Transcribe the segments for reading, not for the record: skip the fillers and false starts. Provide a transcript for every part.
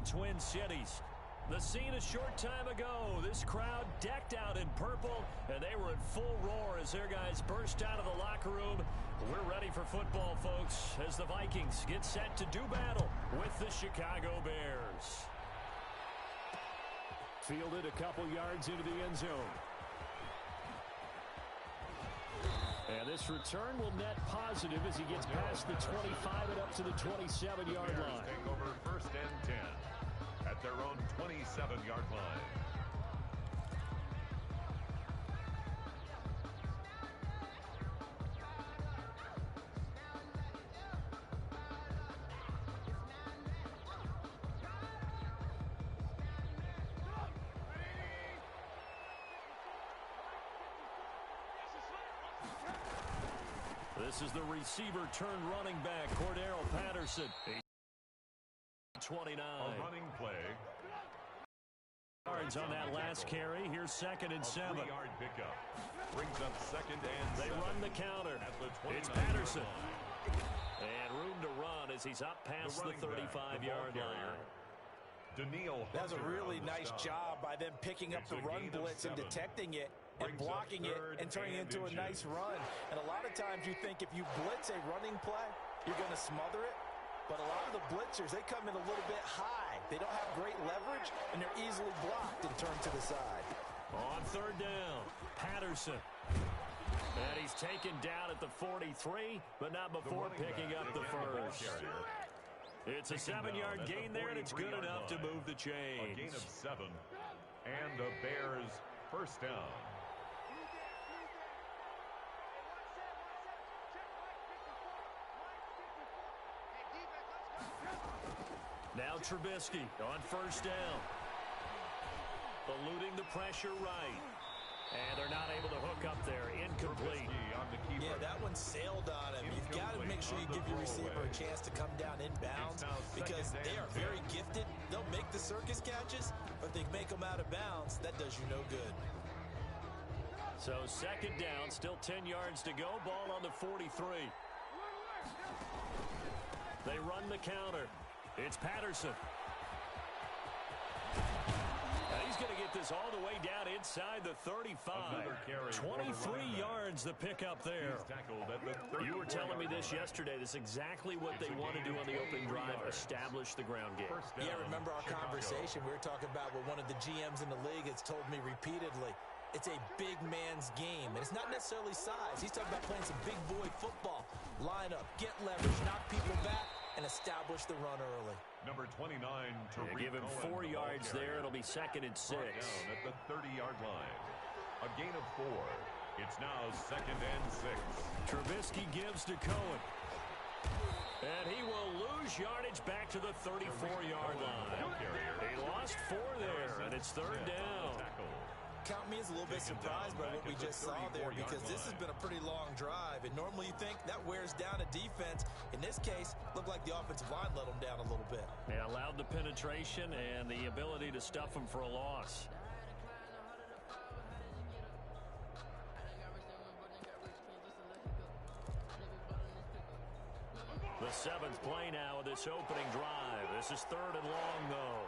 Twin Cities. The scene a short time ago, this crowd decked out in purple, and they were in full roar as their guys burst out of the locker room. We're ready for football, folks, as the Vikings get set to do battle with the Chicago Bears. Fielded a couple yards into the end zone. And this return will net positive as he gets past the 25 and up to the 27-yard line. Take over first and 10 at their own 27-yard line. This is the receiver turned running back, Cordero Patterson. 29. A running play. Yards on that last carry. Here's 2nd and 7. 3-yard pickup. Brings up 2nd and 7. They run the counter. It's Patterson. And room to run as he's up past the 35-yard line. That's a really nice job by them picking up the run blitz and detecting it and blocking it and turning it into a nice run. And a lot of times you think if you blitz a running play, you're going to smother it. But a lot of the blitzers, they come in a little bit high. They don't have great leverage, and they're easily blocked and turned to the side. On 3rd down, Patterson. And he's taken down at the 43, but not before picking up the first. It's a 7-yard gain there, and it's good enough to move the chains. A gain of 7, and the Bears first down. Now Trubisky on 1st down. Eluding the pressure right. And they're not able to hook up there. Incomplete. Yeah, that one sailed on him. You've got to make sure you give your receiver a chance to come down inbounds because they are very gifted. They'll make the circus catches, but they make them out of bounds. That does you no good. So 2nd down, still 10 yards to go. Ball on the 43. They run the counter. It's Patterson. And he's going to get this all the way down inside the 35. 23 yards the pickup there. You were telling me this yesterday. This is exactly what they want to do on the opening drive, establish the ground game. Yeah, remember our conversation? We were talking about what one of the GMs in the league has told me repeatedly. It's a big man's game, and it's not necessarily size. He's talking about playing some big boy football. Line up, get leverage, knock people back, and establish the run early. Number 29 to give him 4 yards there. It'll be 2nd and 6. Down at the 30-yard line. A gain of 4. It's now 2nd and 6. Trubisky gives to Cohen. And he will lose yardage back to the 34-yard line. He lost 4 there, and it's 3rd down. Count me as a little bit surprised by what we just saw there because this has been a pretty long drive. And normally you think that wears down a defense. In this case, looked like the offensive line let them down a little bit. They allowed the penetration and the ability to stuff them for a loss. The 7th play now of this opening drive. This is 3rd and long, though.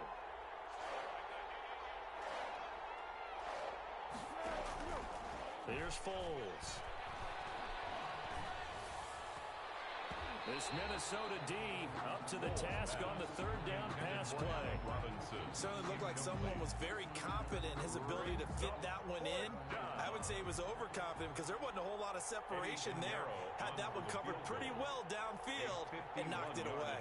Here's Foles. This Minnesota D up to the task on the 3rd down pass play. Certainly looked like someone was very confident in his ability to fit that one in. I would say he was overconfident because there wasn't a whole lot of separation there. Had that one covered pretty well downfield and knocked it away.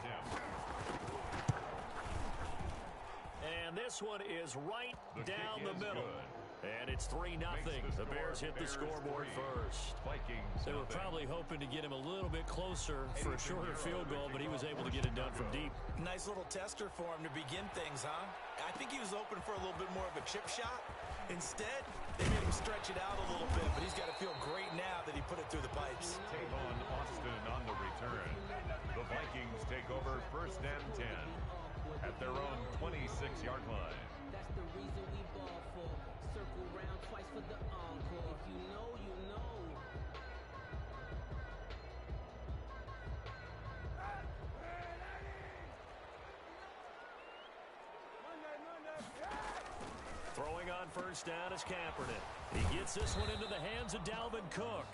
And this one is right down the middle. And it's 3-0. The Bears hit the scoreboard first. They were probably hoping to get him a little bit closer for a shorter field goal, but he was able to get it done from deep. Nice little tester for him to begin things, huh? I think he was open for a little bit more of a chip shot. Instead, they made him stretch it out a little bit, but he's got to feel great now that he put it through the pipes. Tavon Austin on the return. The Vikings take over 1st and 10 at their own 26-yard line. That's the reason we ball for. Circle round twice for the encore. If you know, you know. on first down is Kaepernick. He gets this one into the hands of Dalvin Cook.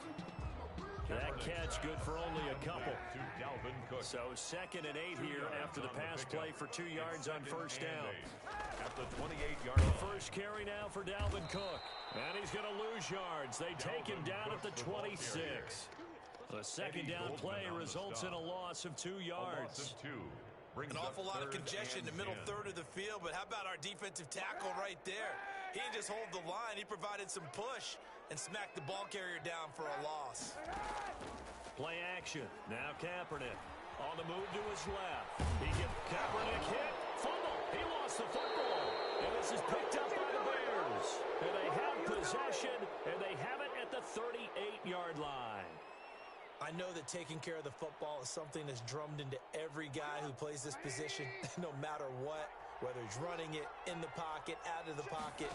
That catch good for only a couple. So 2nd and 8 here after the pass play for 2 yards on first down. At the 28-yard line. First carry now for Dalvin Cook. And he's going to lose yards. They take him down at the 26. The second down play results in a loss of 2 yards. An awful lot of congestion in the middle third of the field, but how about our defensive tackle right there? He didn't just hold the line. He provided some push and smacked the ball carrier down for a loss. Play action. Now Kaepernick on the move to his left. He gets Kaepernick hit. Fumble. He lost the football. And this is picked up by the Bears. And they have possession, and they have it at the 38-yard line. I know that taking care of the football is something that's drummed into every guy who plays this position, no matter what, whether he's running it, in the pocket, out of the pocket.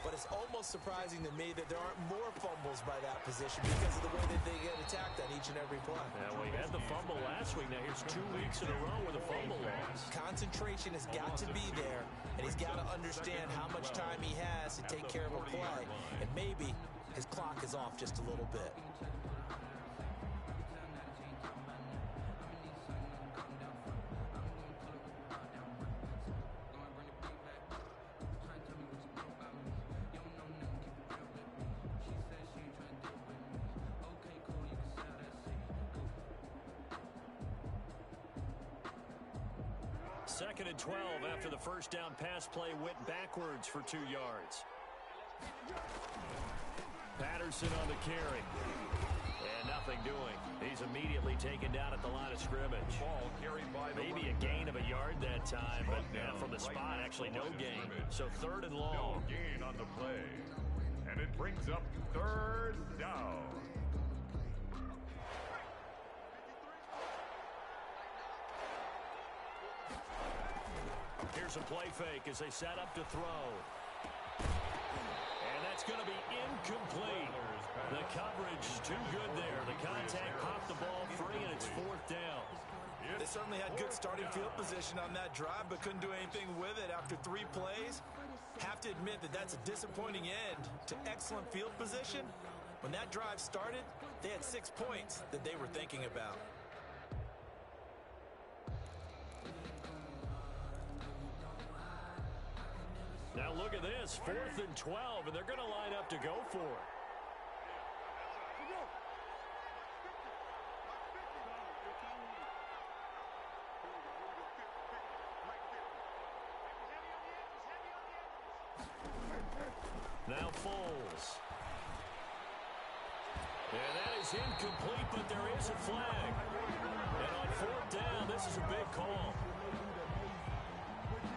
But it's almost surprising to me that there aren't more fumbles by that position because of the way that they get attacked on each and every play. Now, we had the fumble last week. Now, here's 2 weeks in a row with a fumble loss. Concentration has got to be there, and he's got to understand how much time he has to take care of a play. And maybe his clock is off just a little bit. Second and 12 after the first down pass play went backwards for 2 yards. Patterson on the carry. And nothing doing. He's immediately taken down at the line of scrimmage. Ball carried by maybe a gain of a yard that time, but from the spot, actually no gain. So 3rd and long. No gain on the play. And it brings up 3rd down. Here's a play fake as they set up to throw. And that's going to be incomplete. The coverage too good there. The contact popped the ball free, and it's 4th down. They certainly had good starting field position on that drive, but couldn't do anything with it after 3 plays. Have to admit that that's a disappointing end to excellent field position. When that drive started, they had 6 points that they were thinking about. Now look at this, 4th and 12, and they're going to line up to go for it. Now Foles. And that is incomplete, but there is a flag. And on 4th down, this is a big call.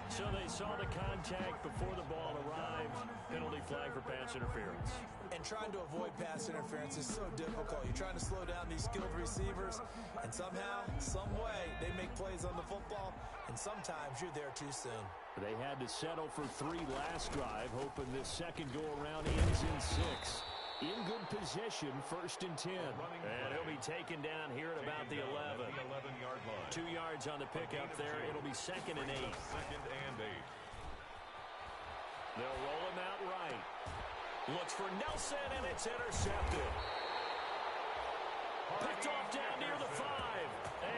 So they saw the contact before the ball arrived. Penalty flag for pass interference. And trying to avoid pass interference is so difficult. You're trying to slow down these skilled receivers, and somehow, some way, they make plays on the football, and sometimes you're there too soon. They had to settle for 3 last drive, hoping this second go-around ends in 6. In good position, 1st and 10. And he'll be taken down here at about the 11. 11-yard line. 2 yards on the pickup there. It'll be 2nd and 8. 2nd and 8. They'll roll him out right. Looks for Nelson, and it's intercepted. Picked off down near the 5.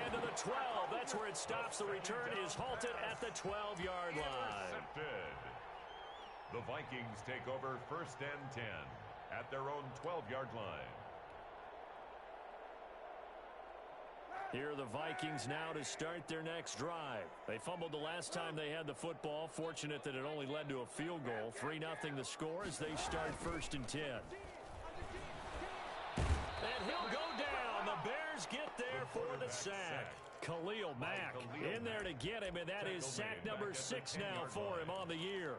And to the 12. That's where it stops. The return is halted at the 12-yard line. Intercepted. The Vikings take over 1st and 10. At their own 12-yard line. Here are the Vikings now to start their next drive. They fumbled the last time they had the football. Fortunate that it only led to a field goal. 3-0 the score as they start 1st and 10. And he'll go down. The Bears get there for the sack. Khalil Mack in there to get him, and that is sack number 6 now for him on the year.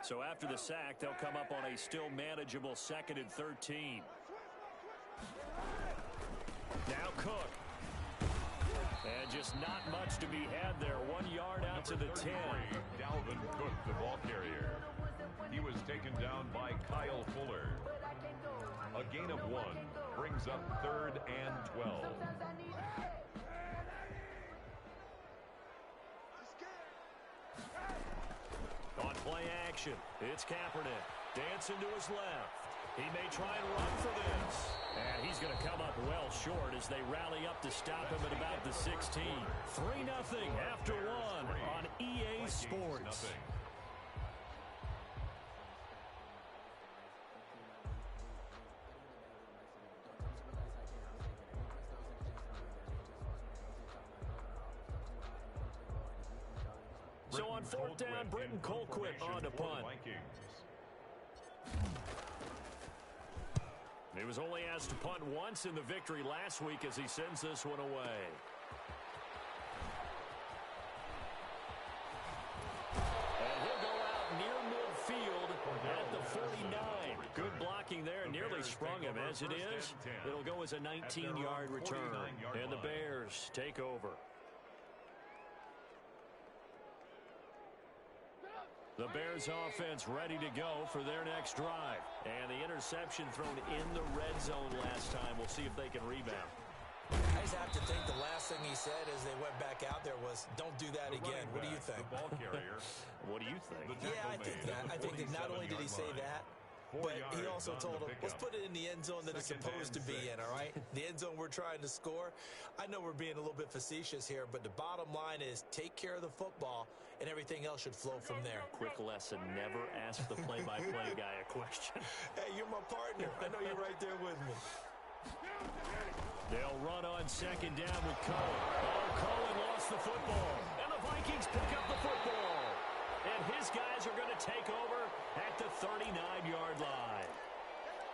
So after the sack, they'll come up on a still manageable 2nd and 13. Now Cook. And just not much to be had there. 1 yard out to the 10. Dalvin Cook, the ball carrier. He was taken down by Kyle Fuller. A gain of 1 brings up 3rd and 12. On play action, it's Kaepernick. Dancing to his left. He may try and run for this. And he's going to come up well short as they rally up to stop him at about the 16. 3-0 after 1 on EA Sports. So on 4th down, Britton Colquitt on to punt. He was only asked to punt once in the victory last week as he sends this one away. And he'll go out near midfield at the 49. Good blocking there, nearly sprung him. As it is, it'll go as a 19-yard return. And the Bears take over. The Bears offense ready to go for their next drive. And the interception thrown in the red zone last time. We'll see if they can rebound. I just have to think the last thing he said as they went back out there was, don't do that again. What do you think? The ball carrier. What do you think? Yeah, I think that. I think that not only did he say that, but he also told him, let's put it in the end zone that it's supposed to be in, all right? The end zone we're trying to score. I know we're being a little bit facetious here, but the bottom line is take care of the football, and everything else should flow from there. Quick lesson, never ask the play-by-play guy a question. Hey, you're my partner. I know you're right there with me. They'll run on 2nd down with Cohen. Oh, Cohen lost the football. And the Vikings pick up the football. And his guys are going to take over at the 39-yard line.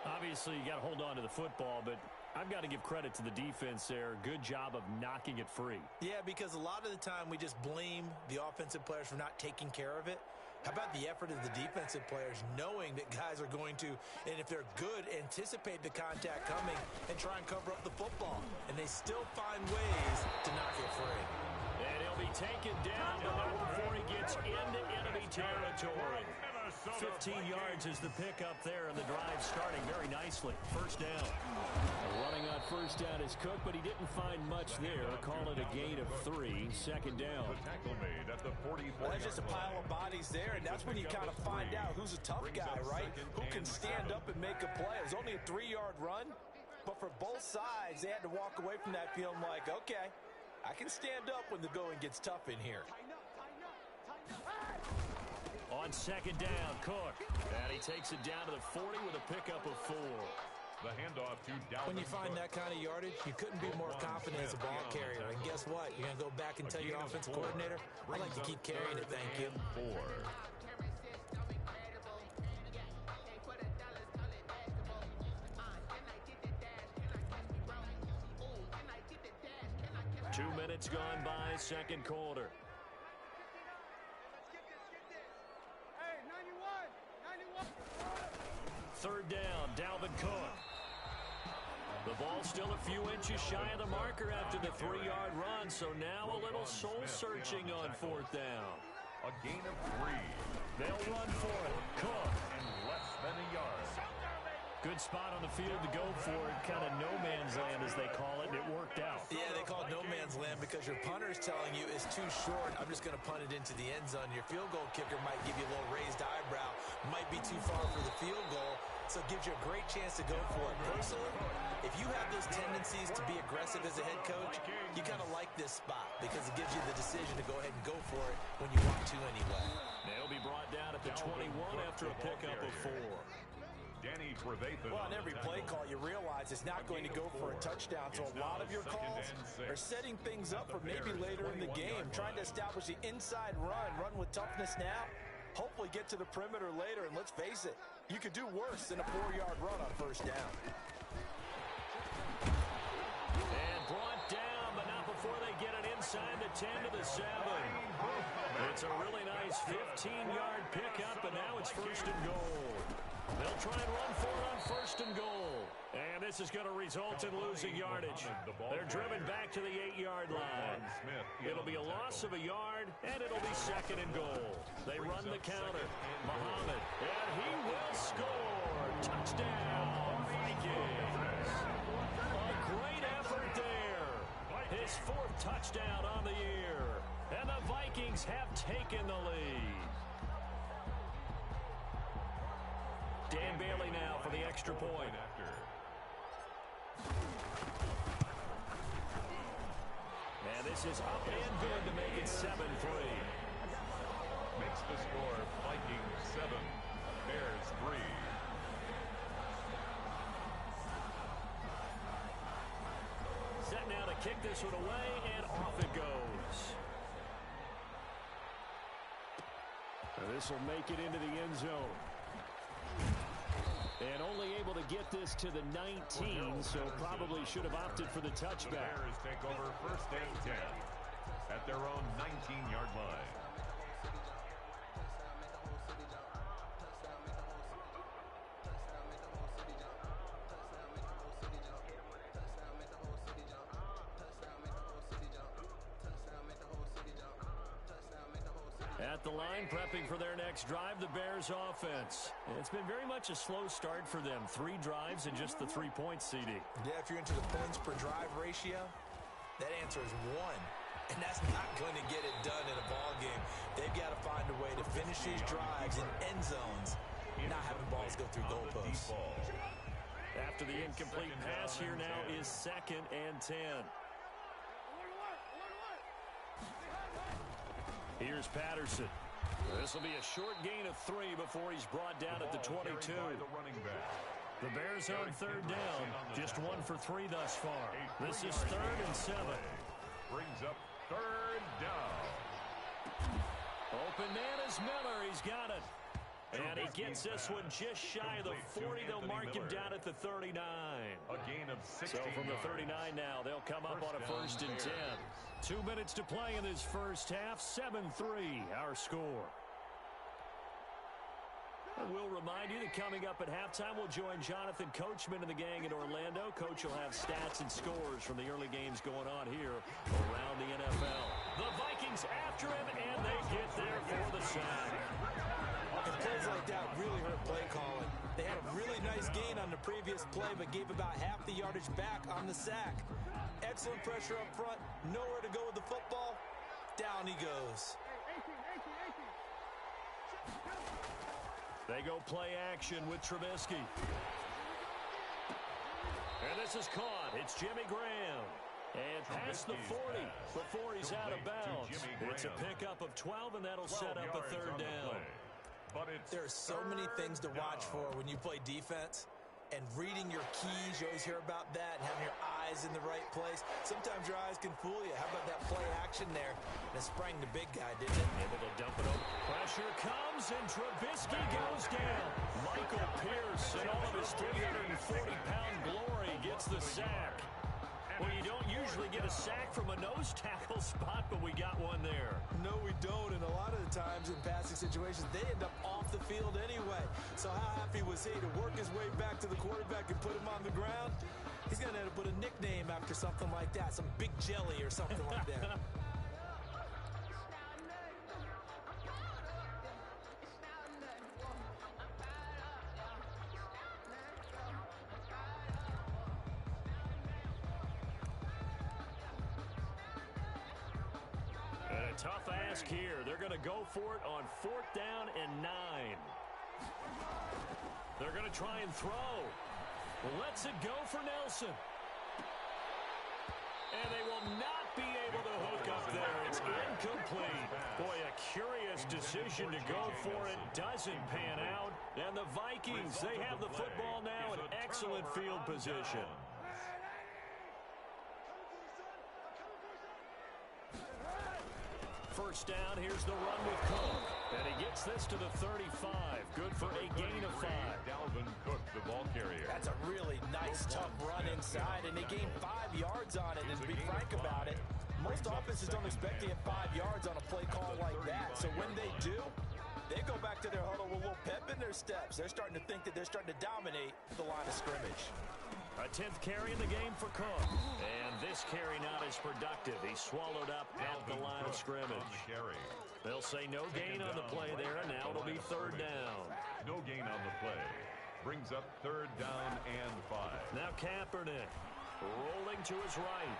Obviously, you got to hold on to the football, but I've got to give credit to the defense there. Good job of knocking it free. Yeah, because a lot of the time we just blame the offensive players for not taking care of it. How about the effort of the defensive players knowing that guys are going to, and if they're good, anticipate the contact coming and try and cover up the football. And they still find ways to knock it free. And he'll be taken down, but not before he gets into enemy territory. 15 yards is the pickup there, and the drive starting very nicely. 1st down. Running on 1st down is Cook, but he didn't find much there. Call it a gain of 3. 2nd down. The tackle made at the 44. Well, there's just a pile of bodies there, and that's when you kind of find out who's a tough guy, right? Who can stand up and make a play. It was only a 3-yard run, but for both sides, they had to walk away from that feeling like, okay, I can stand up when the going gets tough in here. On 2nd down, Cook. And he takes it down to the 40 with a pickup of 4. The handoff to Dalvin. When you find that kind of yardage, you couldn't be more confident as a ball carrier. And guess what? You're going to go back and tell your offensive coordinator, I'd like to keep carrying it, thank you. 4. 2 minutes gone by, 2nd quarter. Hey, 91. 3rd down, Dalvin Cook. The ball's still a few inches shy of the marker after the 3-yard run, so now a little soul-searching on 4th down. A gain of 3. They'll run for it. Cook. And less than a yard. Good spot on the field to go for it. Kind of no man's land, as they call it, and it worked out. Yeah, they call it no man's land because your punter is telling you it's too short. I'm just going to punt it into the end zone. Your field goal kicker might give you a little raised eyebrow. Might be too far for the field goal, so it gives you a great chance to go for it. Personally, if you have those tendencies to be aggressive as a head coach, you kind of like this spot because it gives you the decision to go ahead and go for it when you want to anyway. They'll be brought down at the 21 after a pickup of 4. Well, on every play call, you realize it's not going to go for a touchdown, so a lot of your calls are setting things up for maybe later in the game, trying to establish the inside run with toughness now, hopefully get to the perimeter later, and let's face it, you could do worse than a 4-yard run on 1st down. And brought down, but not before they get it inside the 10 to the 7. It's a really nice 15-yard pickup, and now it's 1st and goal. They'll try and run for it on 1st and goal. And this is going to result in losing yardage. They're driven back to the 8-yard line. It'll be a loss of a yard, and it'll be 2nd and goal. They run the counter. Muhammad, and he will score. Touchdown, Vikings. A great effort there. His 4th touchdown on the year. And the Vikings have taken the lead. Dan Bailey now for the extra point. And this is up and good to make it 7-3. Makes the score Vikings 7, Bears 3. Set now to kick this one away, and off it goes. This will make it into the end zone. And only able to get this to the 19, so probably should have opted for the touchback. The Bears take over 1st and 10 at their own 19-yard line. At the line, prepping for their next drive, the Bears offense. It's been very much a slow start for them. 3 drives and just the 3 points, CD. Yeah, if you're into the points per drive ratio, that answer is 1. And that's not going to get it done in a ball game. They've got to find a way to finish these drives in end zones, not having balls go through goalposts. After the incomplete pass, here now is 2nd and 10. Here's Patterson. This will be a short gain of 3 before he's brought down at the 22. The Bears on 3rd down. Just 1 for 3 thus far. This is 3rd and 7. Brings up 3rd down. Open man is Miller. He's got it. And he gets this one just shy of the 40. They'll mark him down at the 39. A gain of 16 So from the 39 now, they'll come up on a 1st and 10. 2 minutes to play in this first half. 7-3, our score. And we'll remind you that coming up at halftime, we'll join Jonathan Coachman and the gang in Orlando. Coach will have stats and scores from the early games going on here around the NFL. The Vikings after him, and they get there for the sack. And plays like that really hurt play calling. They had a really nice gain on the previous play, but gave about half the yardage back on the sack. Excellent pressure up front. Nowhere to go with the football. Down he goes. They go play action with Trubisky. And this is caught. It's Jimmy Graham. And past the 40 before he's out of bounds. It's a pickup of 12, and that'll set up a 3rd down. There's so many things to watch for when you play defense. And reading your keys, you always hear about that, and having your eyes in the right place. Sometimes your eyes can fool you. How about that play action there? That sprang the big guy, didn't it? Able to dump it over. Pressure comes, and Trubisky goes down. Michael Pierce, in all of his 340-pound glory, gets the sack. Well, you don't usually get a sack from a nose tackle spot, but we got one there. No, we don't, and a lot of the times in passing situations, they end up off the field anyway. So how happy was he to work his way back to the quarterback and put him on the ground? He's going to have to put a nickname after something like that, some Big Jelly or something like that. Tough ask here. They're going to go for it on 4th down and 9. They're going to try and throw. Lets it go for Nelson. And they will not be able to hook up there. It's incomplete. Boy, a curious decision to go for it. Doesn't pan out. And the Vikings, they have the football now in excellent field position. First down, here's the run with Cook. And he gets this to the 35. Good for a gain of 5. Dalvin Cook, the ball carrier. That's a really nice, tough run inside, and they gained 5 yards on it. And to be frank about it, most offenses don't expect to get 5 yards on a play call like that. So when they do, they go back to their huddle with a little pep in their steps. They're starting to think that they're starting to dominate the line of scrimmage. A 10th carry in the game for Cook. And this carry not as productive. He's swallowed up at the line of scrimmage. They'll say no gain on the play there, and now it'll be 3rd down. No gain on the play. Brings up 3rd down and 5. Now Kaepernick rolling to his right.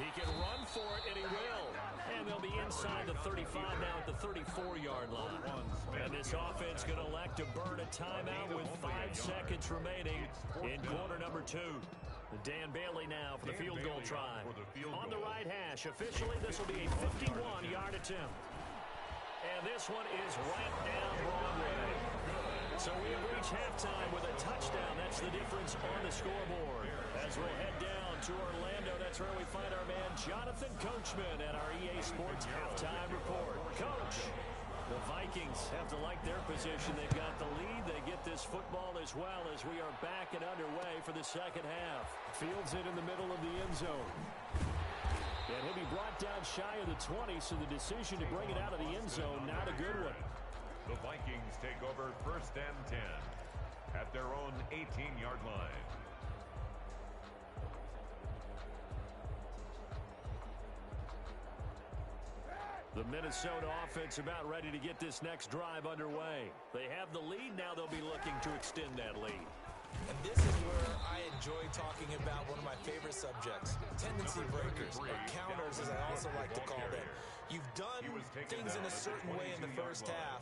He can run for it, and he will. And they'll be inside the 35 now at the 34-yard line. And this offense going to elect to burn a timeout with 5 seconds remaining in quarter number 2. Dan Bailey now for the field goal try. On the right hash. Officially, this will be a 51-yard attempt. And this one is right down Broadway. So we have reached halftime with a touchdown. That's the difference on the scoreboard. As we'll head down to Orlando, that's where we find our man Jonathan Coachman at our EA Sports Halftime Report. Coach, the Vikings have to like their position. They've got the lead. They get this football as well as we are back and underway for the second half. Fields it in the middle of the end zone. And he'll be brought down shy of the 20, so the decision to bring it out of the end zone, not a good one. The Vikings take over 1st and 10 at their own 18-yard line. The Minnesota offense about ready to get this next drive underway. They have the lead. Now they'll be looking to extend that lead. And this is where I enjoy talking about one of my favorite subjects, tendency breakers, or counters as I also like to call them. You've done things in a certain way in the first half,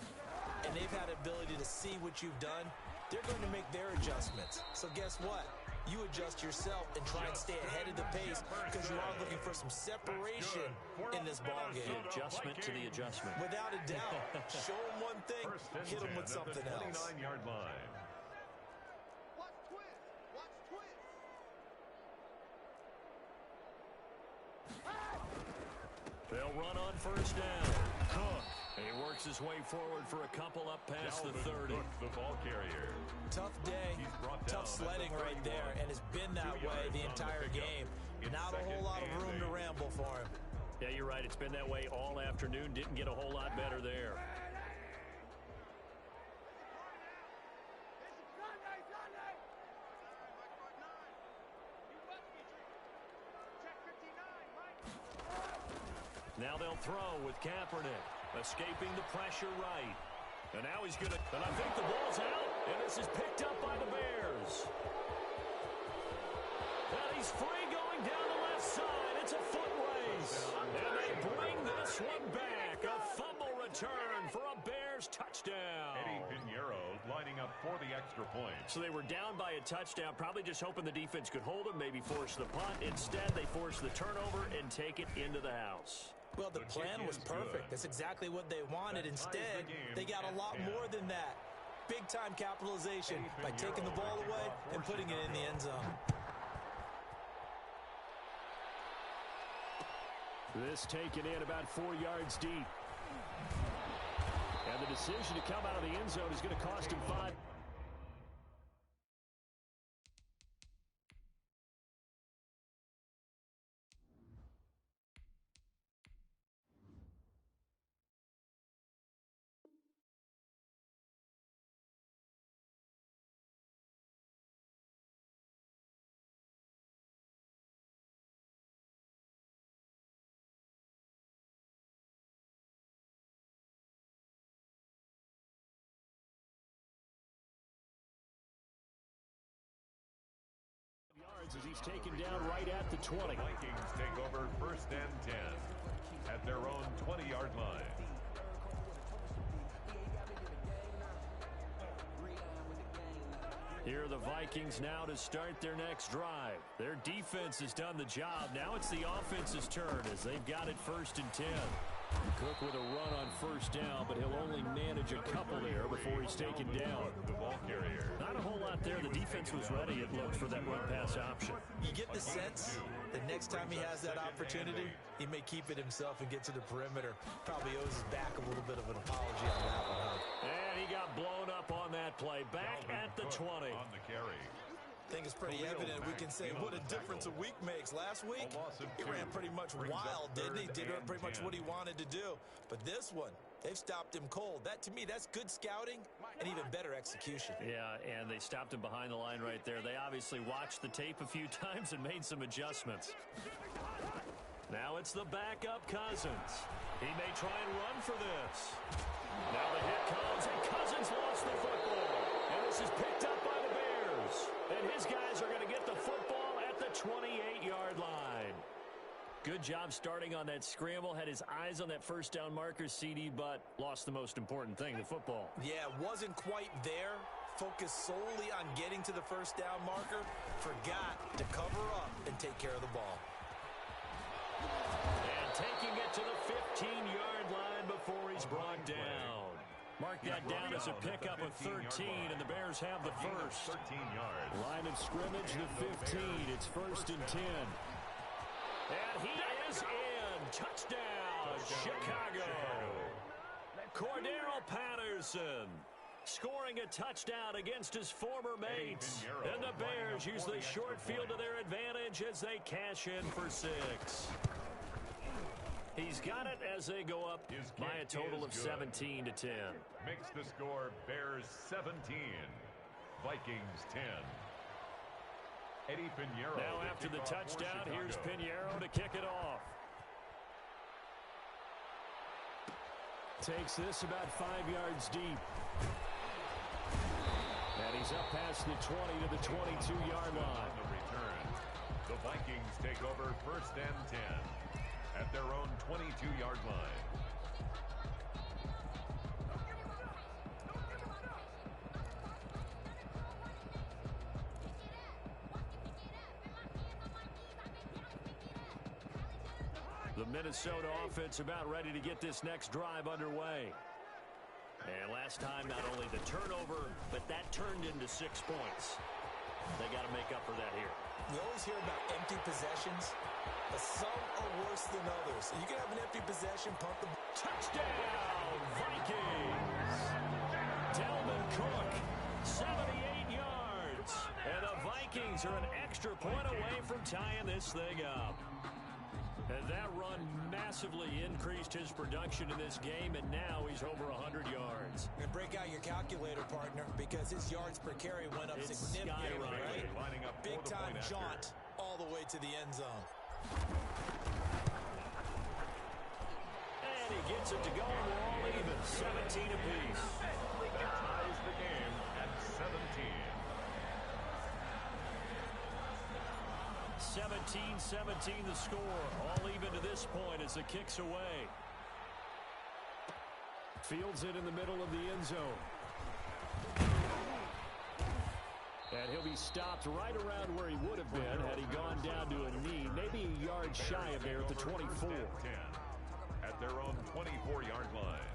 and they've had the ability to see what you've done. They're going to make their adjustments. So guess what? You adjust yourself and try and stay ahead of the pace because you are looking for some separation in this ball game. The adjustment to the adjustment. Without a doubt. Show them one thing, hit them with something else. 29-yard line. Watch twist. Watch twist. They'll run on 1st down. Cook. And he works his way forward for a couple up past the 30. The ball carrier. Tough day, tough sledding right there, and it's been that way the entire game. Not a whole lot of room to ramble for him. Yeah, you're right. It's been that way all afternoon. Didn't get a whole lot better there. Now they'll throw with Kaepernick. Escaping the pressure right. And now he's going to... And I think the ball's out. And this is picked up by the Bears. And he's free going down the left side. It's a foot race. And they bring this one back. A fumble return for a Bears touchdown. Eddie Pinheiro lining up for the extra point. So they were down by a touchdown, probably just hoping the defense could hold them, maybe force the punt. Instead, they force the turnover and take it into the house. Well, the plan was perfect. That's exactly what they wanted. Instead, they got a lot more than that. Big-time capitalization by taking the ball away and putting it in the end zone. This taken in about 4 yards deep. And the decision to come out of the end zone is going to cost him 5. As he's taken down right at the 20. The Vikings take over 1st and 10 at their own 20-yard line. Here are the Vikings now to start their next drive. Their defense has done the job. Now it's the offense's turn as they've got it 1st and 10. Cook with a run on 1st down, but he'll only manage a couple there before he's taken down. The ball carrier. Not a whole lot there. The defense was ready, it looked, for that run-pass option. You get the sense that next time he has that opportunity, he may keep it himself and get to the perimeter. Probably owes his back a little bit of an apology on that one, huh? And he got blown up on that play. Back at the 20. On the carry. I think it's pretty evident. We can say what a difference a week makes. Last week, he ran pretty much wild, didn't he? Did pretty much what he wanted to do. But this one, They've stopped him cold. That, to me, that's good scouting and even better execution. Yeah, and they stopped him behind the line right there. They obviously watched the tape a few times and made some adjustments. Now it's the backup Cousins. He may try and run for this. Now the hit comes, and Cousins lost the football. And this is picked up by the Bears. And his guys are going to get the football at the 28-yard line. Good job starting on that scramble. Had his eyes on that first down marker, CD, but lost the most important thing, the football. Yeah, wasn't quite there. Focused solely on getting to the first down marker. Forgot to cover up and take care of the ball. And taking it to the 15-yard line before he's brought down. Mark that down as a pickup of 13, and the Bears have the first. 13 yards. Line of scrimmage, the 15. It's 1st and 10. And he is in. Touchdown, Chicago. Cordero Patterson scoring a touchdown against his former mates. And the Bears use the short field to their advantage as they cash in for 6. He's got it as they go up by a total of 17 to 10. Makes the score Bears 17, Vikings 10. Eddie Pinheiro. Now after the touchdown, here's Pinheiro to kick it off. Takes this about 5 yards deep. And he's up past the 20 to the 22-yard line. The return. The Vikings take over 1st and 10 at their own 22-yard line. The Minnesota offense about ready to get this next drive underway. And last time, not only the turnover, but that turned into 6 points. They got to make up for that here. You always hear about empty possessions, but some are worse than others. You can have an empty possession, pump the... Touchdown, Vikings! Delvin Cook, 78 yards. And the Vikings are an extra point away from tying this thing up. And that run massively increased his production in this game, and now he's over 100 yards. And break out your calculator, partner, because his yards per carry went up significantly, right? Big-time jaunt all the way to the end zone. And he gets it to go, and we're all even, 17 apiece. That ties the game at 17. 17-17 the score. All even to this point as the kick's away. Fields it in the middle of the end zone. And he'll be stopped right around where he would have been had he gone down to a knee. Maybe a yard shy of there at the 24. At their own 24-yard line.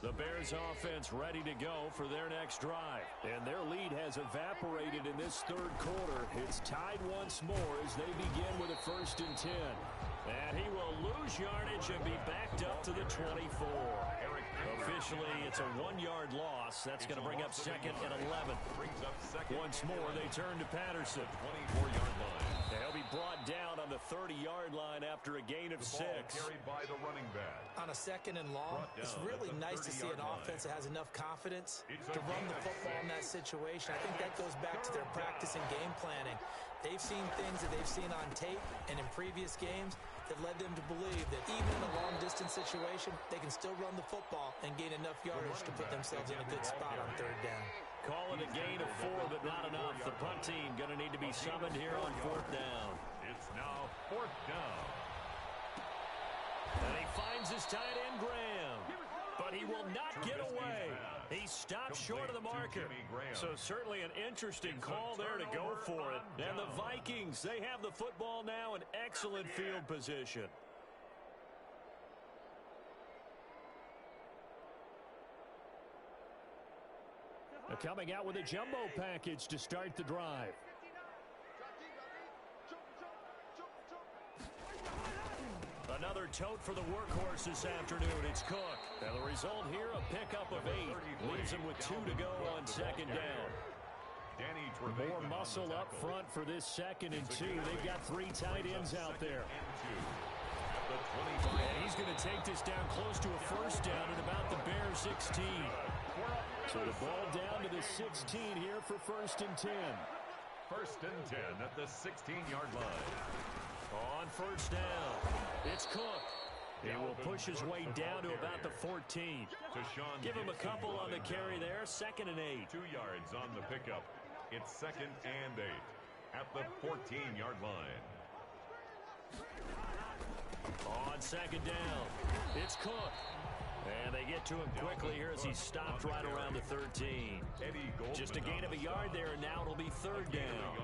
The Bears offense ready to go for their next drive. And their lead has evaporated in this third quarter. It's tied once more as they begin with a 1st and 10. And he will lose yardage and be backed up to the 24. Officially, it's a 1-yard loss. That's going to bring up 2nd and 11. Once more, they turn to Patterson. 24-yard line. And he'll be brought down on the 30-yard line after a gain of 6. Carried by the running back. On a 2nd and long, it's really nice to see an offense that has enough confidence to run the football in that situation. I think that goes back to their practice and game planning. They've seen things that they've seen on tape and in previous games that led them to believe that even in a long-distance situation, they can still run the football and gain enough yardage to put themselves in a good spot on 3rd down. Call it a gain of 4, but not enough. The punt team going to need to be summoned here on 4th down. It's now 4th down. And he finds his tight end, Graham. But he will not get away. He stopped short of the marker. So certainly an interesting call there to go for it. And the Vikings, they have the football now in excellent field position. Coming out with a jumbo package to start the drive. Another tote for the workhorse this afternoon. It's Cook. And the result here, a pickup of 8. Leaves him with 2 to go on 2nd down. More muscle up front for this 2nd and 2. They've got 3 tight ends out there. And he's going to take this down close to a first down at about the Bears 16. So the ball down to the 16 here for 1st and 10. 1st and 10 at the 16-yard line. On 1st down, it's Cook. He will push his way down to about the 14. Give him a couple on the carry there. 2nd and 8. 2 yards on the pickup. It's 2nd and 8 at the 14-yard line. On 2nd down, it's Cook. And they get to him quickly here as he stopped right around the 13. Just a gain of a yard there, and now it'll be 3rd down.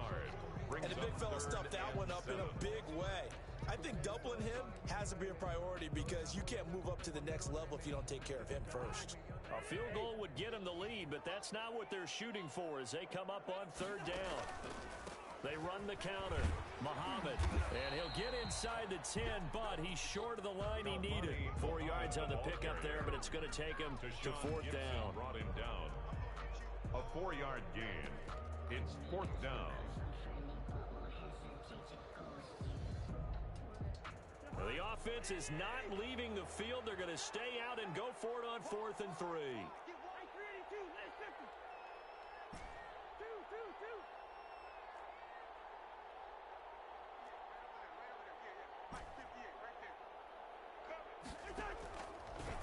And the big fella stuffed that one up in a big way. I think doubling him has to be a priority because you can't move up to the next level if you don't take care of him first. A field goal would get him the lead, but that's not what they're shooting for as they come up on 3rd down. They run the counter. Muhammad, and he'll get inside the 10, but he's short of the line he needed. 4 yards on the pickup there, but it's going to take him to 4th down. Brought him down. A 4-yard gain. It's 4th down. The offense is not leaving the field. They're going to stay out and go for it on 4th and 3.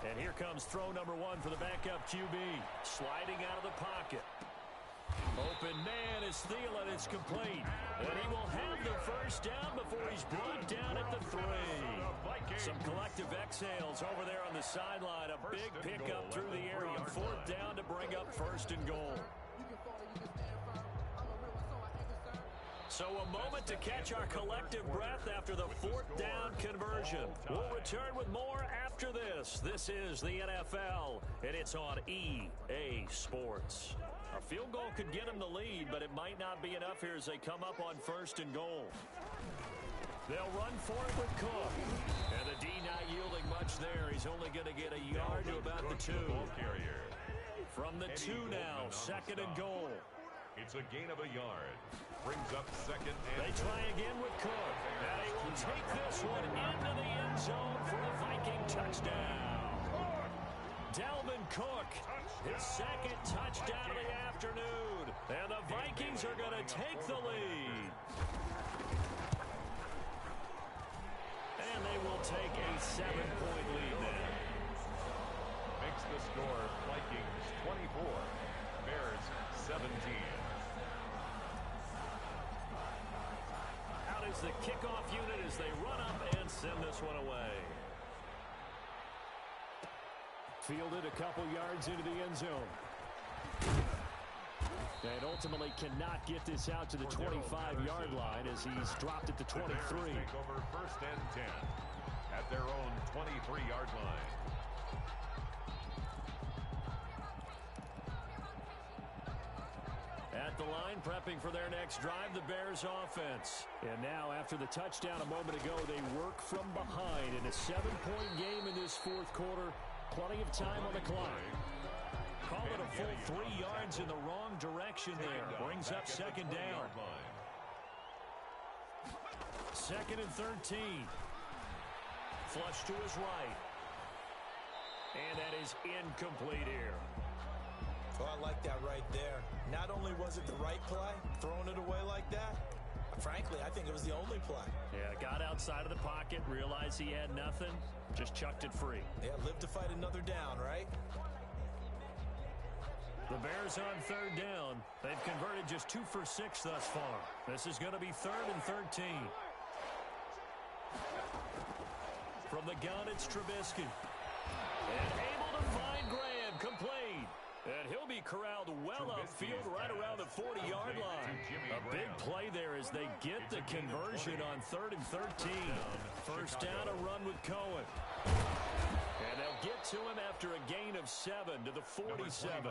And here comes throw number 1 for the backup QB. Sliding out of the pocket. Open man is Thielen. It's complete. And he will have the 1st down before he's brought down at the 3. Some collective exhales over there on the sideline. A big pickup through the area. 4th down to bring up 1st and goal. So a moment to catch our collective breath after the 4th down conversion. We'll return with more after this. This is the NFL, and it's on EA Sports. A field goal could get them the lead, but it might not be enough here as they come up on 1st and goal. They'll run for it with Cook. And the D not yielding much there. He's only going to get a yard to about the 2. From the 2 now, 2nd and goal. It's a gain of a yard. Brings up 2nd and they try again with Cook. Now he will take this one into the end zone for a Viking touchdown. Dalvin Cook, his 2nd touchdown of the afternoon. And the Vikings are going to take the lead. And they will take a 7-point lead now. Makes the score Vikings 24, Bears 17. Out is the kickoff unit as they run up and send this one away. Fielded a couple yards into the end zone. And ultimately cannot get this out to the 25-yard line as he's dropped at the 23. Take over 1st and 10 at their own 23-yard line. At the line, prepping for their next drive, the Bears offense. And now, after the touchdown a moment ago, they work from behind in a 7-point game in this 4th quarter. Plenty of time on the clock. Call it a full 3 yards in the wrong direction there. Brings up 2nd down. 2nd and 13. Flush to his right. And that is incomplete here. Oh, I like that right there. Not only was it the right play, throwing it away like that, frankly, I think it was the only play. Yeah, got outside of the pocket, realized he had nothing, just chucked it free. Yeah, live to fight another down, right? The Bears on 3rd down. They've converted just 2 for 6 thus far. This is going to be 3rd and 13. From the gun, it's Trubisky. And able to find Graham, complete. And he'll be corralled well upfield right around the 40-yard line. A big play there as they get the conversion on 3rd and 13. 1st down, a run with Cohen. And they'll get to him after a gain of 7 to the 47.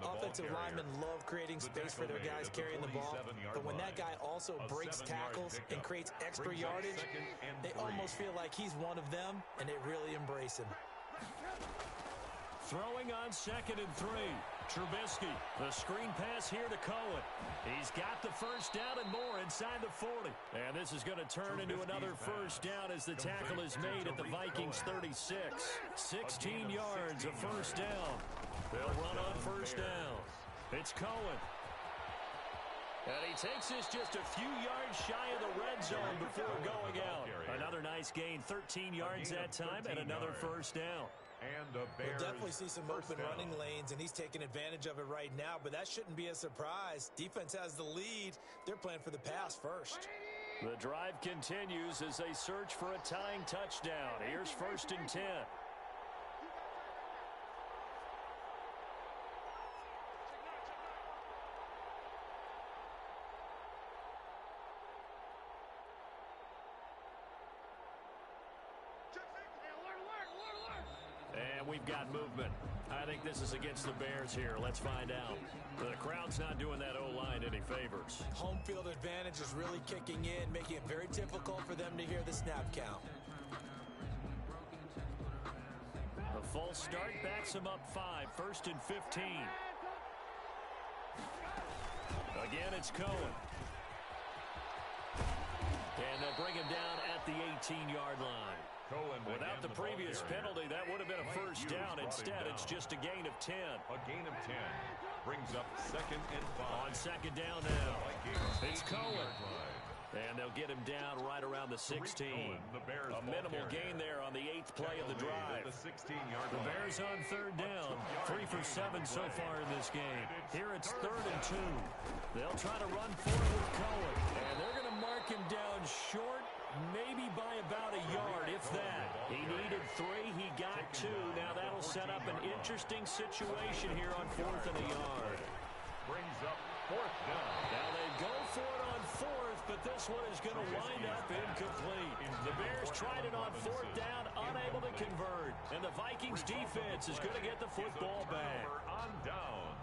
Offensive linemen love creating space for their guys carrying the ball, but when that guy also breaks tackles and creates extra yardage, they almost feel like he's one of them, and they really embrace him. Throwing on 2nd and 3. Trubisky, the screen pass here to Cohen. He's got the first down and more inside the 40. And this is going to turn into another first down as the tackle is made at the Vikings 36. 16 yards of first down. They'll run on first down. It's Cohen. And he takes this just a few yards shy of the red zone before going out. Another nice gain, 13 yards that time, and another first down. And the Bears we'll definitely see some open running lanes, and he's taking advantage of it right now, but that shouldn't be a surprise. Defense has the lead. They're playing for the pass first. The drive continues as they search for a tying touchdown. Here's 1st and 10. And we've got movement. I think this is against the Bears here. Let's find out. The crowd's not doing that O-line any favors. Home field advantage is really kicking in, making it very difficult for them to hear the snap count. The false start backs him up 5. 1st and 15. Again, it's Cohen. And they'll bring him down at the 18-yard line. Without the previous penalty, that would have been a first down. Instead, it's just a gain of 10. A gain of 10 brings up 2nd and 5. On 2nd down now, it's Cohen. And they'll get him down right around the 16. A minimal gain there on the 8th play of the drive. The Bears on 3rd down. 3 for 7 so far in this game. Here it's 3rd and 2. They'll try to run forward with Cohen. And they're going to mark him down short, maybe by about a yard, if that. He needed 3. He got 2. Now that'll set up an interesting situation here on 4th and a yard. Brings up 4th down. Now they go for it on 4th, but this one is going to wind up incomplete. The Bears tried it on 4th down, unable to convert. And the Vikings defense is going to get the football back. On downs.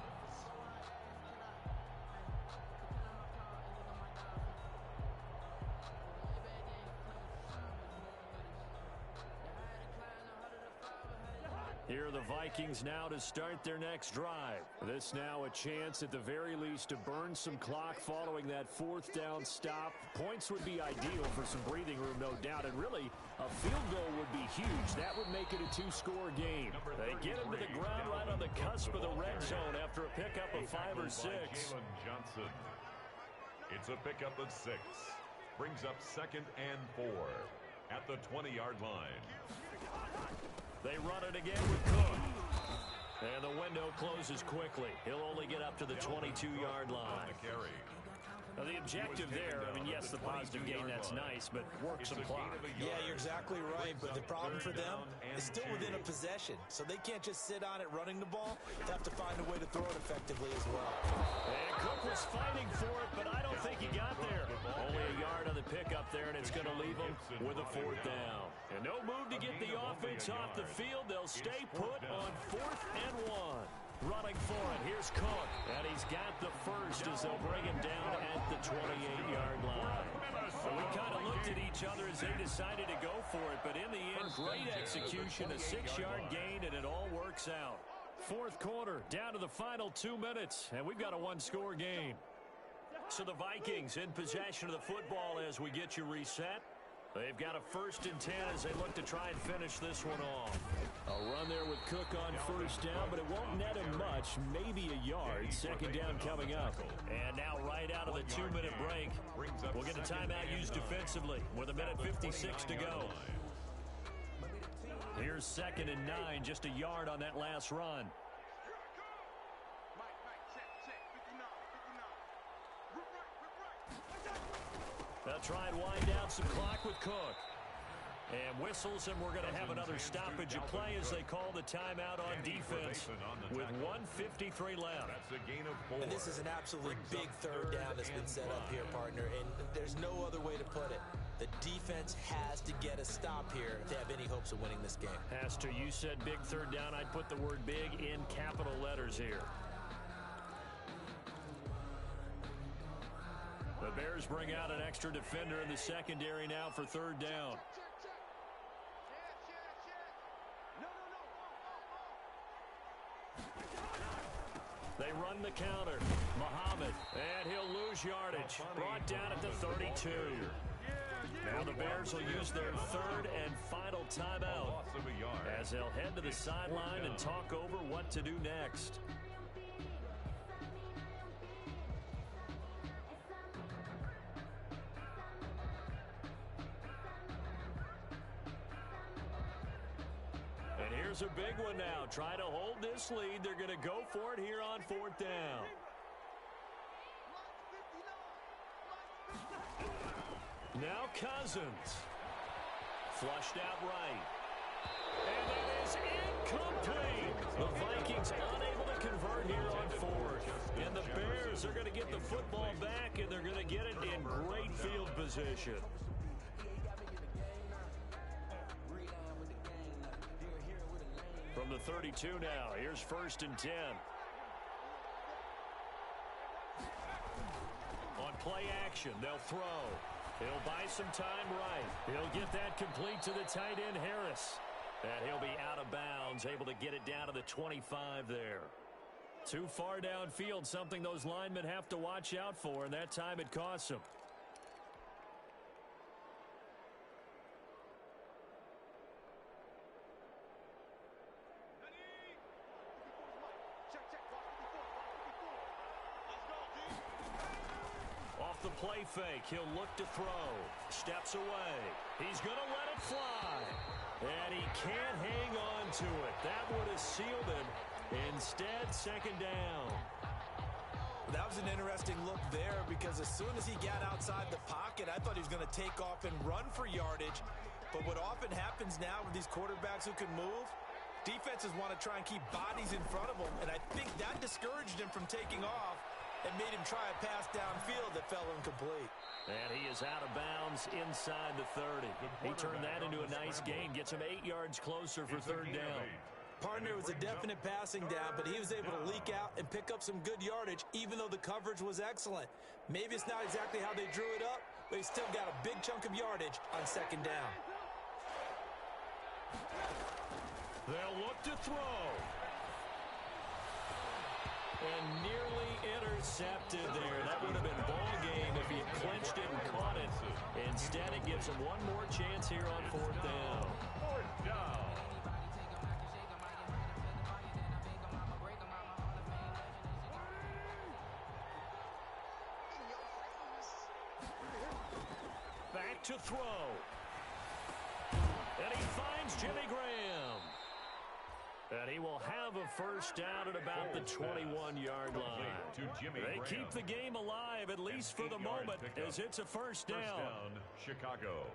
Here are the Vikings now to start their next drive. This now a chance at the very least to burn some clock following that 4th down stop. Points would be ideal for some breathing room, no doubt, and really a field goal would be huge. That would make it a 2-score game. They get him to the ground right on the cusp of the red zone after a pickup of 5 or 6. Johnson. It's a pickup of 6. Brings up 2nd and 4 at the 20-yard line. They run it again with Cook. And the window closes quickly. He'll only get up to the 22-yard line. Now, the objective there, I mean, yes, the positive gain, that's nice, but work some clock. Yeah, you're exactly right, but the problem for them is still within a possession, so they can't just sit on it running the ball. They have to find a way to throw it effectively as well. And Cook was fighting for it, but I don't think he got there. Only a yard on the pickup there, and it's going to leave him with a 4th down. And no move to get the offense off the field. They'll stay put on 4th and 1. Running for it, here's Cook, and he's got the first as they'll bring him down at the 28-yard line. So we kind of looked at each other as they decided to go for it, but in the end, great execution, a 6-yard gain, and it all works out. 4th quarter, down to the final 2 minutes, and we've got a 1-score game. So the Vikings in possession of the football as we get you reset. They've got a 1st and 10 as they look to try and finish this one off. A run there with Cook on 1st down, but it won't net him much, maybe a yard. 2nd down coming up. And now right out of the 2-minute break, we'll get a timeout used defensively with 1:56 to go. Here's 2nd and 9, just a yard on that last run. They'll try and wind down some clock with Cook. And whistles, and we're going to have another stoppage of play as they call the timeout on defense with 1:53 left. And this is an absolutely big 3rd down that's been set up here, partner, and there's no other way to put it. The defense has to get a stop here if they have any hopes of winning this game. Has to. You said big 3rd down. I'd put the word big in capital letters here. The Bears bring out an extra defender in the secondary now for 3rd down. They run the counter. Muhammad, and he'll lose yardage. Brought down at the 32. Now the Bears will use their third and final timeout as they'll head to the sideline and talk over what to do next. And here's a big one now. Trying to hold this lead. They're going to go for it here on fourth down. Now Cousins. Flushed out right. And that is incomplete. The Vikings unable to convert here on fourth. And the Bears are going to get the football back, and they're going to get it in great field position. From the 32 now, here's 1st and 10. On play action, they'll throw. He'll buy some time right. He'll get that complete to the tight end, Harris. And he'll be out of bounds, able to get it down to the 25 there. Too far downfield, something those linemen have to watch out for, and that time it costs them. The play fake. He'll look to throw. Steps away. He's going to let it fly. And he can't hang on to it. That would have sealed it. Instead, 2nd down. That was an interesting look there because as soon as he got outside the pocket, I thought he was going to take off and run for yardage. But what often happens now with these quarterbacks who can move, defenses want to try and keep bodies in front of them. And I think that discouraged him from taking off and made him try a pass downfield that fell incomplete. And he is out of bounds inside the 30. He turned that into a nice gain. Gets him 8 yards closer for 3rd down. Partner was a definite passing down, but he was able to leak out and pick up some good yardage, even though the coverage was excellent. Maybe it's not exactly how they drew it up, but he still got a big chunk of yardage on 2nd down. They'll look to throw. And nearly intercepted there. That would have been ball game if he had clinched it and caught it. Instead, it gives him one more chance here on 4th down. 4th down. Back to throw. And he finds Jimmy Graham. And he will have a 1st down at about the 21-yard line. They keep the game alive, at least for the moment, as it's a 1st down. Chicago.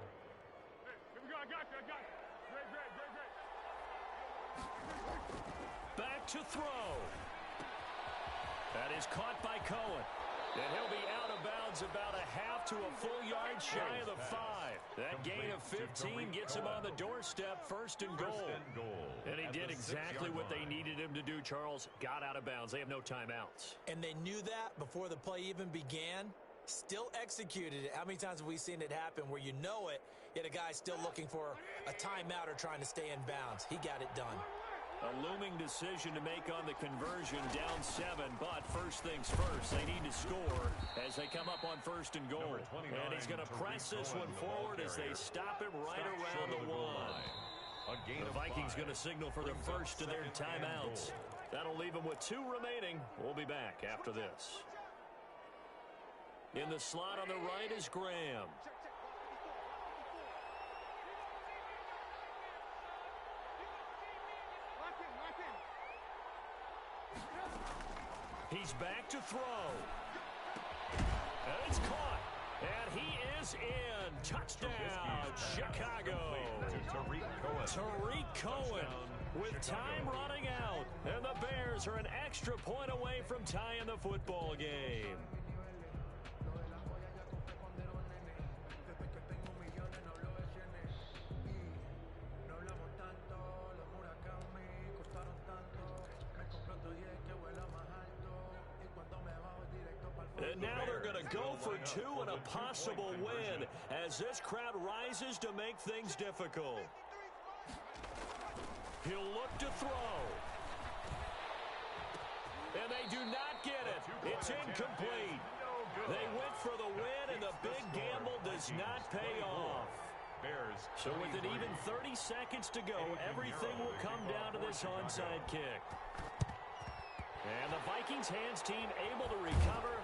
Here we go. I got you. Great. Back to throw. That is caught by Cohen. And he'll be out of bounds about a half to a full yard shy of the 5. That gain of 15 gets him on the doorstep, 1st and goal. And he did exactly what they needed him to do, Charles. Got out of bounds. They have no timeouts. And they knew that before the play even began. Still executed it. How many times have we seen it happen where you know it, yet a guy's still looking for a timeout or trying to stay in bounds? He got it done. A looming decision to make on the conversion, down 7, but first things first, they need to score as they come up on 1st and goal. And he's going to press this one forward as they stop it right around the 1. The Vikings going to signal for the first of their timeouts. That'll leave them with 2 remaining. We'll be back after this. In the slot on the right is Graham. He's back to throw. And it's caught. And he is in. Touchdown, Chicago. Tariq Cohen with time running out. And the Bears are an extra point away from tying the football game. And now they're going to go for 2 and a possible win as this crowd rises to make things difficult. He'll look to throw. And they do not get it. It's incomplete. They went for the win, and the big gamble does not pay off. So with an even 30 seconds to go, everything will come down to this onside kick. And the Vikings hands team able to recover,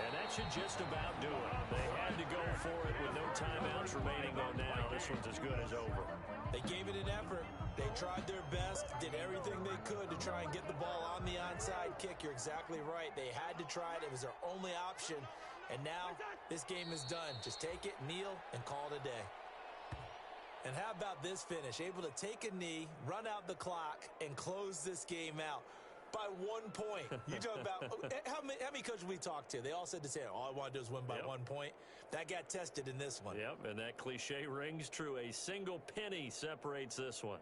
and that should just about do it. They had to go for it with no timeouts remaining, though now this one's as good as over. They gave it an effort. They tried their best, did everything they could to try and get the ball on the onside kick. You're exactly right. They had to try it. It was their only option. And now this game is done. Just take it, kneel, and call it a day. And how about this finish? Able to take a knee, run out the clock, and close this game out by 1 point. You talk about how many coaches we talked to? They all said the same. All I want to do is win by 1 point. That got tested in this one. Yep, and that cliche rings true. A single penny separates this one.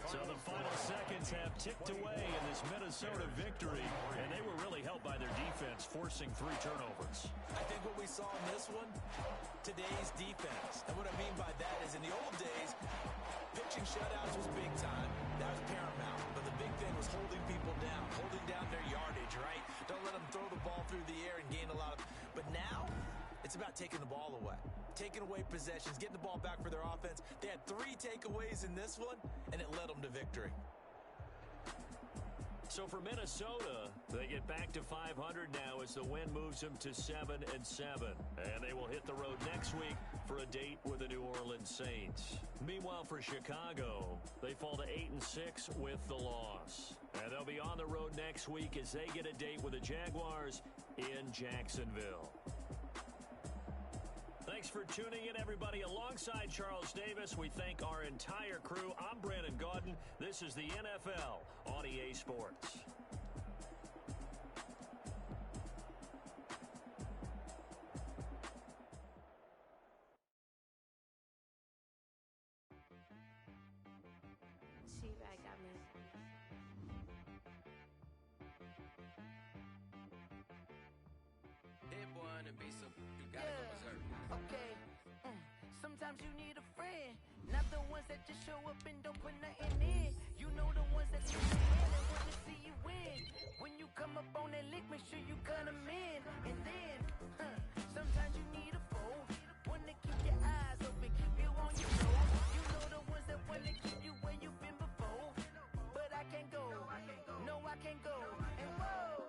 So the final seconds have ticked away in this Minnesota victory, and they were really helped by their defense, forcing 3 turnovers. I think what we saw in this one, today's defense. And what I mean by that is in the old days, pitching shutouts was big time. That was paramount. But the big thing was holding people down, holding down their yardage, right? Don't let them throw the ball through the air and gain a lot of... But now, it's about taking the ball away. Taking away possessions, getting the ball back for their offense. They had 3 takeaways in this one, and it led them to victory. So for Minnesota, they get back to 500 now as the win moves them to 7-7. And they will hit the road next week for a date with the New Orleans Saints. Meanwhile, for Chicago, they fall to 8-6 with the loss. And they'll be on the road next week as they get a date with the Jaguars in Jacksonville. Thanks for tuning in, everybody. Alongside Charles Davis, we thank our entire crew. I'm Brandon Gaudin. This is the NFL on EA Sports. Okay, sometimes you need a friend, not the ones that just show up and don't put nothing in. You know the ones that you and want to see you win. When you come up on that lick, make sure you cut them in. And then, sometimes you need a foe, one to keep your eyes open, keep you on your toes. You know the ones that want to keep you where you've been before. But I can't go, no I can't go. And whoa,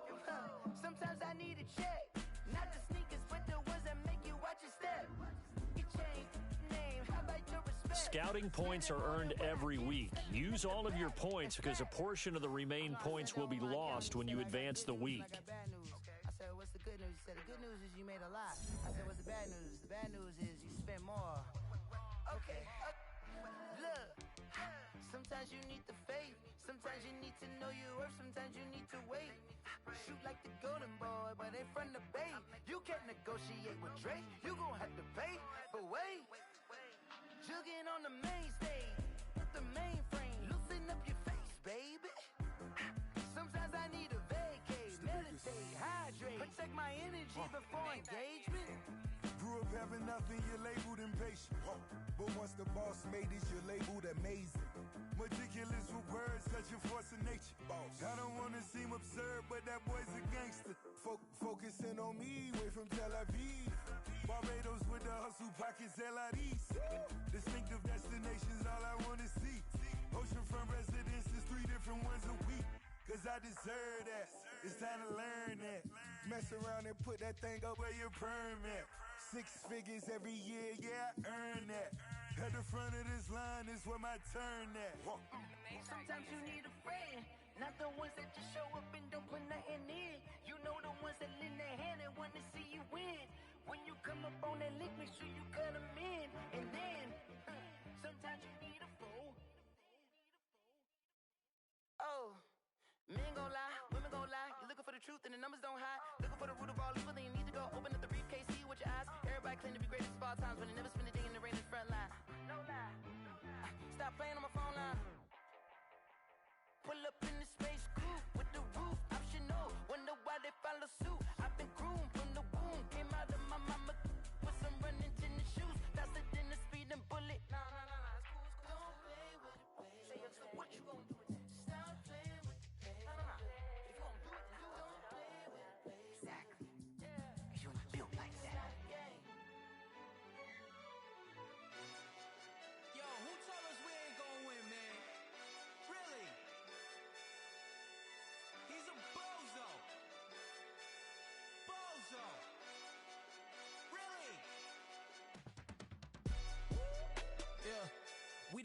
sometimes I need a check, not the sneakers, but the ones that make you watch your step. You change name, how about your respect? Scouting points are earned every week. Use all of your points because a portion of the remaining points will be lost when you advance the week. I said, what's the good news? He said, the good news is you made a lot. I said, what's the bad news? The bad news is you spent more. Okay, look, sometimes you need the faith. Sometimes you need to know your worth. Sometimes you need to wait. Shoot like the golden boy, but they from the bay. You can't negotiate with Drake. You gon' have to pay. But wait, jugging on the main stage with the mainframe. Loosen up your face, baby. Sometimes I need a vacate, meditate, hydrate, protect my energy before engagement. Grew up having nothing, you're labeled impatient. But once the boss made it, you're labeled amazing. Meticulous with words, such a force of nature. I don't wanna seem absurd, but that boy's a gangster. Focusing on me, way from Tel Aviv. Barbados with the hustle pockets, LIDs. Distinctive destinations, all I wanna see. Oceanfront residences, 3 different ones a week. Cause I deserve that, it's time to learn that. Mess around and put that thing up where your perm at. 6 figures every year, yeah, I earn that. At the front of this line is where my turn at. Sometimes you need a friend, not the ones that just show up and don't put nothing in. You know the ones that lend their hand and want to see you win. When you come up on that lick, make sure you cut them in. And then, sometimes you need a foe. Oh, men gon' lie, women gon' lie. You're looking for the truth and the numbers don't hide. Looking for the root of all evil, then you need to go open up the briefcase, see with your eyes. Everybody claim to be greatest of all times, but they never spend a day in the rain in the front line. No lie. Stop playing on my phone line. Pull up in the space coupe with the roof optional. Wonder why they follow suit. I've been groomed from the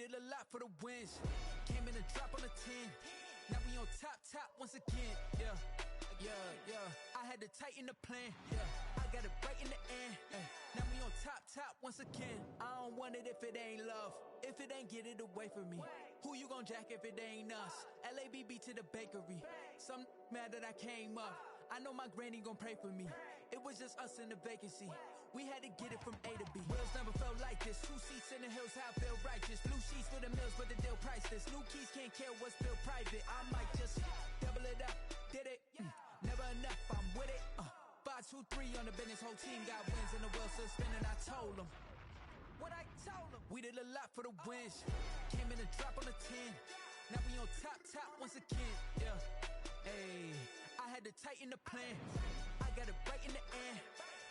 did a lot for the wins. Came in a drop on a 10. Now we on top once again. Yeah. I had to tighten the plan. Yeah, I got it right in the end. Now we on top once again. I don't want it if it ain't love. If it ain't, get it away from me. Who you gon' jack if it ain't us? LABB to the bakery. Some mad that I came up. I know my granny gon' pray for me. It was just us in the vacancy. We had to get it from A to B. Wheels never felt like this. 2 seats in the hills, how I feel righteous. Blue sheets for the mills, but the deal priceless. New keys can't care what's built private. I might just double it up. Did it? Never enough, I'm with it. 5, 2, 3 on the business. Whole team got wins and the wheels still spinning. I told them what I told them. We did a lot for the wins. Came in a drop on a 10. Now we on top once again. Yeah. Hey, I had to tighten the plan. I got it right in the end.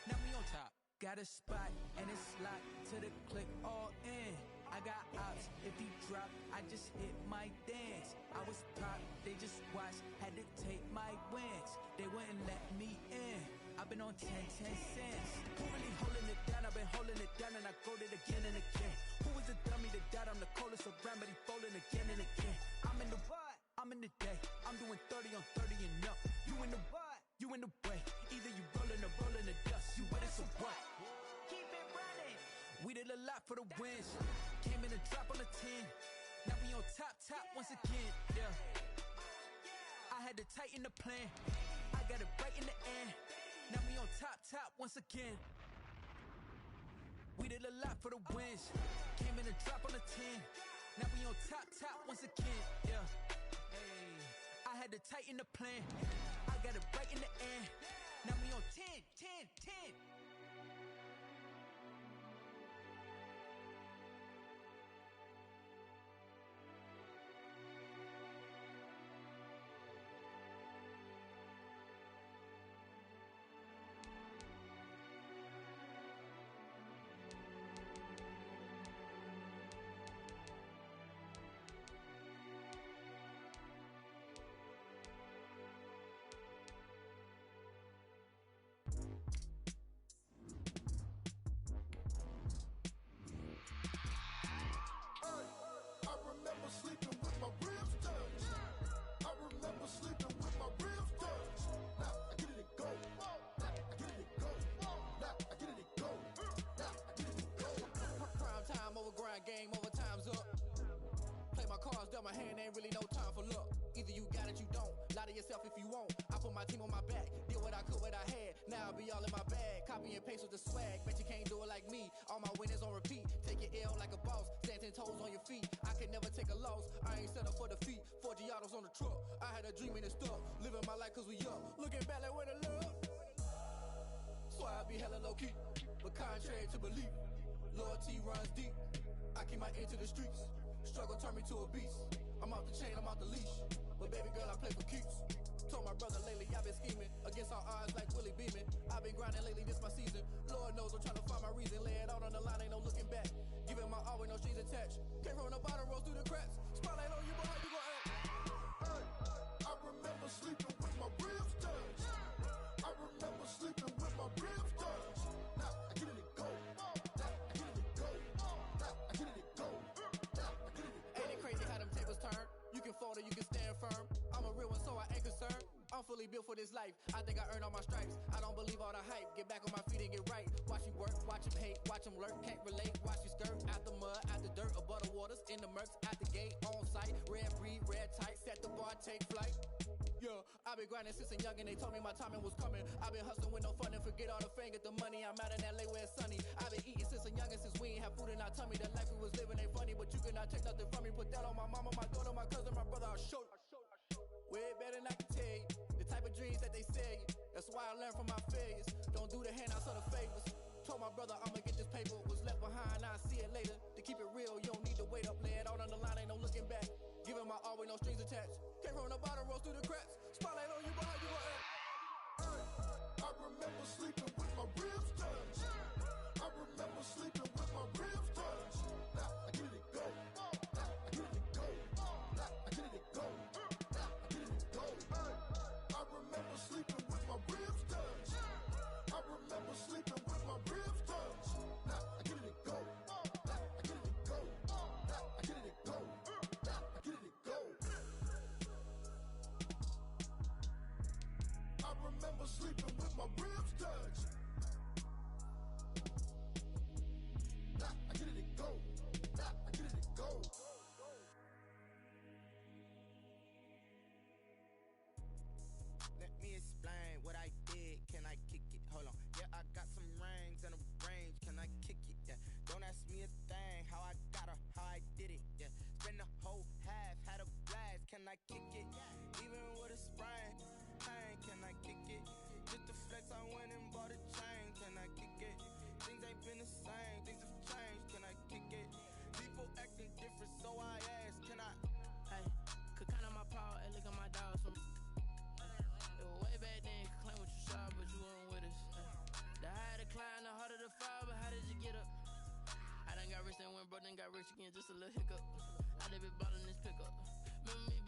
Now we on top. Got a spot and it's locked to the click all in. I got ops, if he drop, I just hit my dance. I was pop, they just watched, had to take my wins. They wouldn't let me in. I've been on 10 cents. Who really holding it down? I've been holding it down and I go it again and again. Who was the dummy that died? I'm the coldest around, but he folding again and again. I'm in the what? I'm in the day. I'm doing 30 on 30 and up. You in the what? You in the way. Either you rolling or rolling the dust. You with us or what? Keep it running. We did a lot for the wins. Came in a drop on a 10. Now we on top once again. Yeah. I had to tighten the plan. I got it right in the end. Now we on top once again. We did a lot for the wins. Came in a drop on a 10. Now we on top once again. Yeah. Hey, I had to tighten the plan. I got it right in the end. Now we on 10. I remember sleeping with my ribs touched. I remember sleeping with my ribs touched. Now I get it and go. Now I get it and go. Now I get it and go. Now I get it and go. Prime time over grind game, over time's up. Play my cards, dealt my hand, ain't really no time for luck. Either you got it, you don't. Lie to yourself if you won't. I put my team on my back, did what I could, what I had. Now I'll be all in my bag. Copy and paste with the swag. Bet you can't do it like me. All my winners on repeat. Take your L like a boss. Stand 10 toes on your feet. I can never take a loss. I ain't set up for defeat. 4 Giottos on the truck. I had a dream and it stuck. Living my life cause we up. Looking back like where the love. So I be hella low key. But contrary to belief, loyalty runs deep. I keep my ear to the streets. Struggle turned me to a beast. I'm off the chain, I'm off the leash. But baby girl, I play for keeps. Told my brother lately, I've been scheming against all odds like Willie Beeman. I've been grinding lately, this my season. Lord knows I'm trying to find my reason. Lay it out on the line, ain't no looking back. Giving my all with no strings attached. Came from the bottom, rose through the cracks. Spotlight on you, but how you gon' act? Hey, I remember sleeping with my ribs touched. I remember sleeping with my ribs touched. Now I get it and go. Now I get it and go. Now I get it and go. Now I get it and go. Ain't it crazy how them tables turn? You can fold or you can stand firm. I'm a real one, so I ain't concerned. I'm fully built for this life. I think I earned all my stripes. I don't believe all the hype. Get back on my feet and get right. Watch you work, watch him hate, watch him lurk. Can't relate, watch you skirt. Out the mud, out the dirt, above the waters, in the murks, out the gate, on site. Red breed, red tight, set the bar, take flight. Yeah, I've been grinding since a youngin'. They told me my timing was coming. I've been hustling with no fun and forget all the fame, get the money. I'm out in LA where it's sunny. I've been eating since a youngin', since we ain't have food in our tummy. The life we was living ain't funny, but you cannot take nothing from me. Put that on my mama, my daughter, my cousin, my brother. I'll show you. Way better than I can tell you. The type of dreams that they sell you. That's why I learned from my failures. Don't do the handouts or the favors. Told my brother I'ma get this paper. Was left behind, I'll see it later. To keep it real, you don't need to wait up. Lay it out on the line, ain't no looking back. Giving my all with no strings attached. Came from the bottom, rose through the cracks. Spotlight on you, but how you gon' act? Hey, I remember sleeping with my ribs touched. I remember sleeping with my ribs touched. Now I get it and go. Now I get it and go. Now I get it and go. Now I get it and go. Hey, I remember sleeping with my ribs touched. I remember sleeping with my ribs touched. Now I get it and go. Now I get it and go. Now I get it and I kick it? Even with a sprain, pain, can I kick it? Just to flex, I went and bought a chain, can I kick it? Things ain't been the same, things have changed, can I kick it? People acting different, so I ask, can I? Hey, could count on my paw, and look at my dogs from. It was way back then, could claim what you saw, but you weren't with us. The higher the climb, the harder the fall, but how did you get up? I done got rich and went broke, then got rich again, just a little hiccup. I done been ballin' this pickup. Remember me